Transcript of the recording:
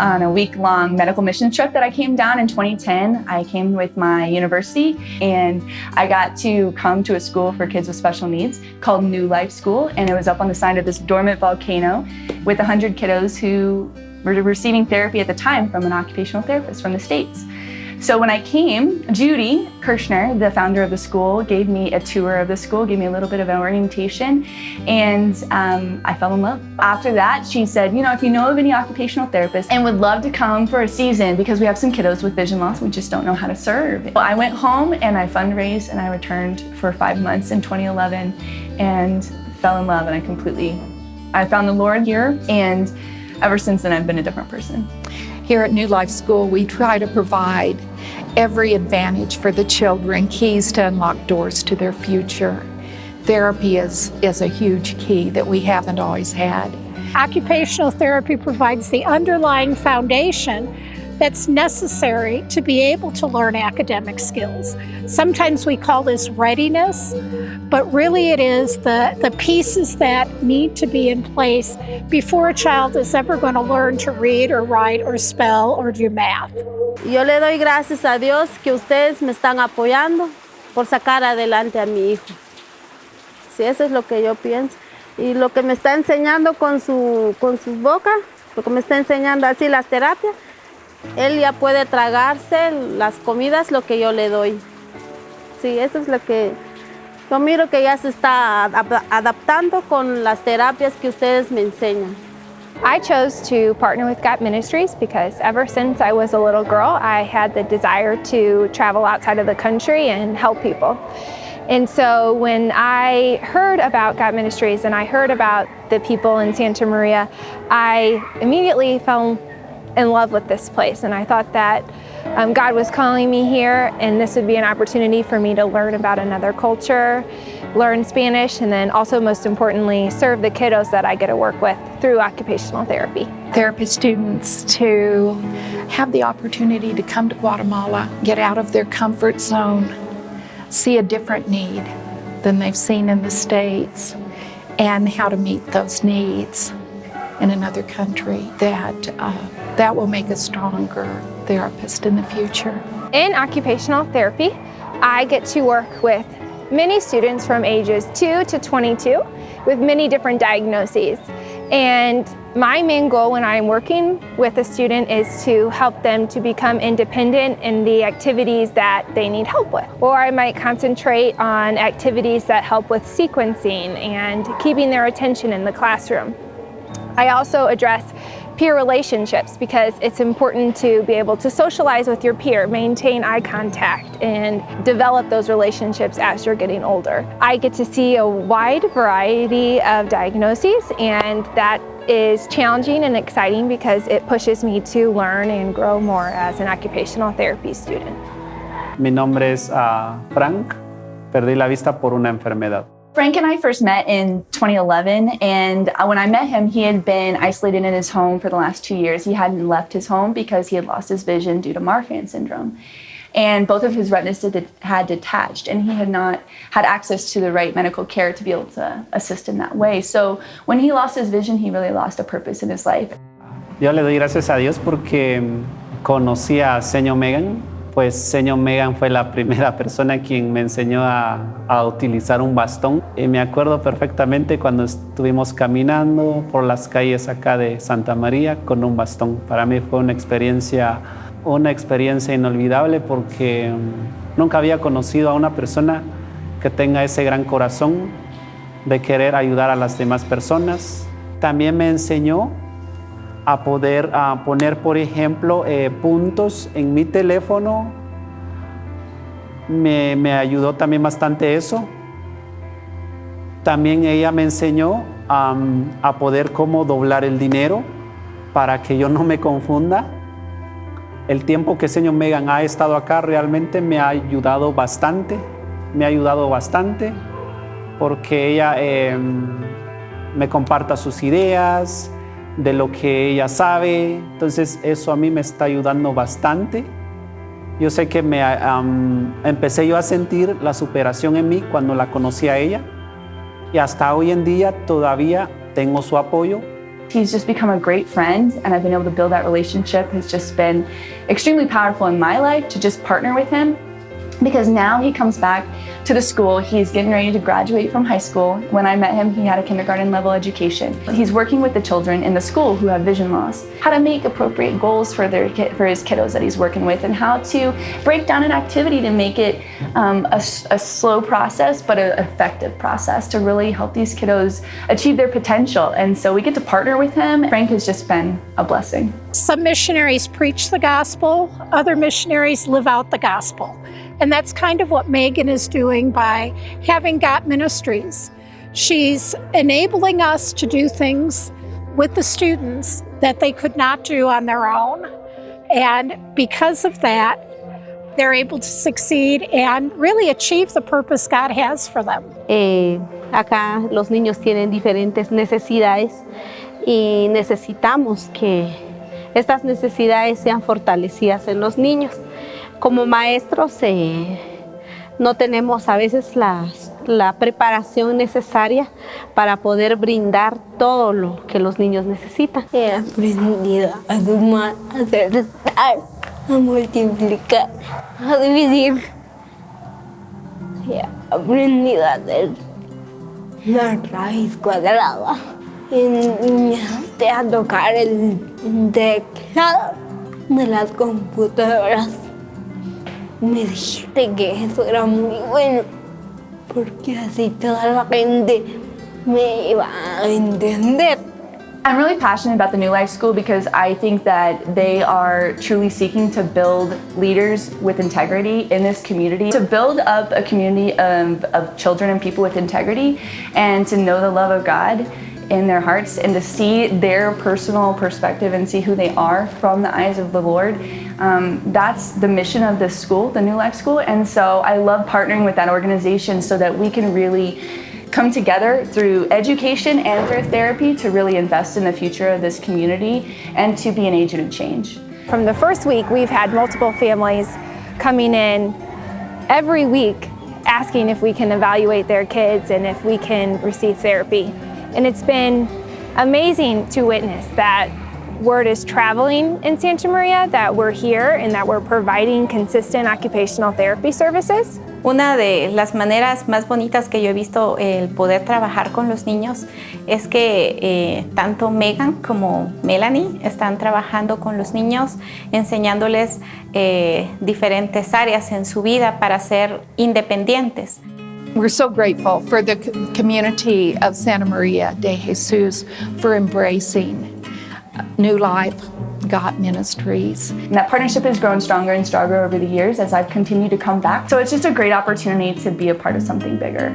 on a week-long medical missions trip that I came down in 2010. I came with my university, and I got to come to a school for kids with special needs called New Life School, and it was up on the side of this dormant volcano with 100 kiddos who were receiving therapy at the time from an occupational therapist from the States. So when I came, Judy Kirshner, the founder of the school, gave me a tour of the school, gave me a little bit of an orientation, and I fell in love. After that, she said, if you know of any occupational therapists and would love to come for a season because we have some kiddos with vision loss, we just don't know how to serve. Well, I went home and I fundraised and I returned for 5 months in 2011 and fell in love, and I found the Lord here, and ever since then I've been a different person. Here at New Life School, we try to provide every advantage for the children, keys to unlock doors to their future. Therapy is a huge key that we haven't always had. Occupational therapy provides the underlying foundation that's necessary to be able to learn academic skills. Sometimes we call this readiness, but really it is the pieces that need to be in place before a child is ever going to learn to read or write or spell or do math. Yo le doy gracias a Dios que ustedes me están apoyando por sacar adelante a mi hijo. Sí, eso es lo que yo pienso. Y lo que me está enseñando con su boca, lo que me está enseñando así las terapias, él ya puede tragarse las comidas, lo que yo le doy. Sí, eso es lo que yo miro, que ya se está adaptando con las terapias que ustedes me enseñan. I chose to partner with Ministries because ever since I was a little girl, I had the desire to travel outside of the country and help people. And so when I heard about Ministries and I heard about the people in Santa Maria, I immediately fell in love with this place, and I thought that God was calling me here, and this would be an opportunity for me to learn about another culture, learn Spanish, and then also most importantly serve the kiddos that I get to work with through occupational therapy. Therapy students to have the opportunity to come to Guatemala, get out of their comfort zone, see a different need than they've seen in the States, and how to meet those needs in another country, that will make a stronger therapist in the future. In occupational therapy, I get to work with many students from ages 2 to 22 with many different diagnoses. And my main goal when I'm working with a student is to help them to become independent in the activities that they need help with. Or I might concentrate on activities that help with sequencing and keeping their attention in the classroom. I also address peer relationships because it's important to be able to socialize with your peer, maintain eye contact, and develop those relationships as you're getting older. I get to see a wide variety of diagnoses, and that is challenging and exciting because it pushes me to learn and grow more as an occupational therapy student. Mi nombre es Frank. Perdí la vista por una enfermedad. Frank and I first met in 2011, and when I met him, he had been isolated in his home for the last 2 years. He hadn't left his home because he had lost his vision due to Marfan syndrome. And both of his retinas had detached, and he had not had access to the right medical care to be able to assist in that way. So when he lost his vision, he really lost a purpose in his life. Yo le doy gracias a Dios porque conocí a Señor Megan. Pues Señor Megan fue la primera persona quien me enseñó a utilizar un bastón. Y me acuerdo perfectamente cuando estuvimos caminando por las calles acá de Santa María con un bastón. Para mí fue una experiencia inolvidable porque nunca había conocido a una persona que tenga ese gran corazón de querer ayudar a las demás personas. También me enseñó a poder poner, por ejemplo, puntos en mi teléfono. Me ayudó también bastante eso. También ella me enseñó a poder cómo doblar el dinero para que yo no me confunda. El tiempo que señor Megan ha estado acá realmente me ha ayudado bastante. Porque ella me comparta sus ideas, de lo que ella sabe. Entonces eso a mí me está ayudando bastante. Yo sé que empecé yo a sentir la superación en mí cuando la conocí a ella, y hasta hoy en día todavía tengo su apoyo He's just become a great friend, and I've been able to build that relationship. It's just been extremely powerful in my life to just partner with him, because now he comes back to the school. He's getting ready to graduate from high school. When I met him, he had a kindergarten level education. He's working with the children in the school who have vision loss, how to make appropriate goals for his kiddos that he's working with, and how to break down an activity to make it a slow process, but an effective process to really help these kiddos achieve their potential. And so we get to partner with him. Frank has just been a blessing. Some missionaries preach the gospel, other missionaries live out the gospel. And that's kind of what Megan is doing by having Got Ministries. She's enabling us to do things with the students that they could not do on their own. And because of that, they're able to succeed and really achieve the purpose God has for them. Acá los niños tienen diferentes necesidades y necesitamos que estas necesidades sean fortalecidas en los niños. Como maestros no tenemos a veces la preparación necesaria para poder brindar todo lo que los niños necesitan. He aprendido a sumar, a restar, a multiplicar, a dividir. He aprendido a hacer la raíz cuadrada. Y enseñaste a tocar el teclado de las computadoras. Me dijiste que eso era muy bueno, porque así toda la gente me iba a entender. I'm really passionate about the New Life School because I think that they are truly seeking to build leaders with integrity in this community, to build up a community of children and people with integrity, and to know the love of God in their hearts, and to see their personal perspective and see who they are from the eyes of the Lord. That's the mission of this school, the New Life School, and so I love partnering with that organization so that we can really come together through education and through therapy to really invest in the future of this community and to be an agent of change. From the first week, we've had multiple families coming in every week asking if we can evaluate their kids and if we can receive therapy. And it's been amazing to witness that word is traveling in Santa Maria, that we're here and that we're providing consistent occupational therapy services. Una de las maneras más bonitas que yo he visto el poder trabajar con los niños es que tanto Megan como Melanie están trabajando con los niños, enseñándoles diferentes áreas en su vida para ser independientes. We're so grateful for the community of Santa Maria de Jesus for embracing New Life, Got Ministries. And that partnership has grown stronger and stronger over the years as I've continued to come back. So it's just a great opportunity to be a part of something bigger.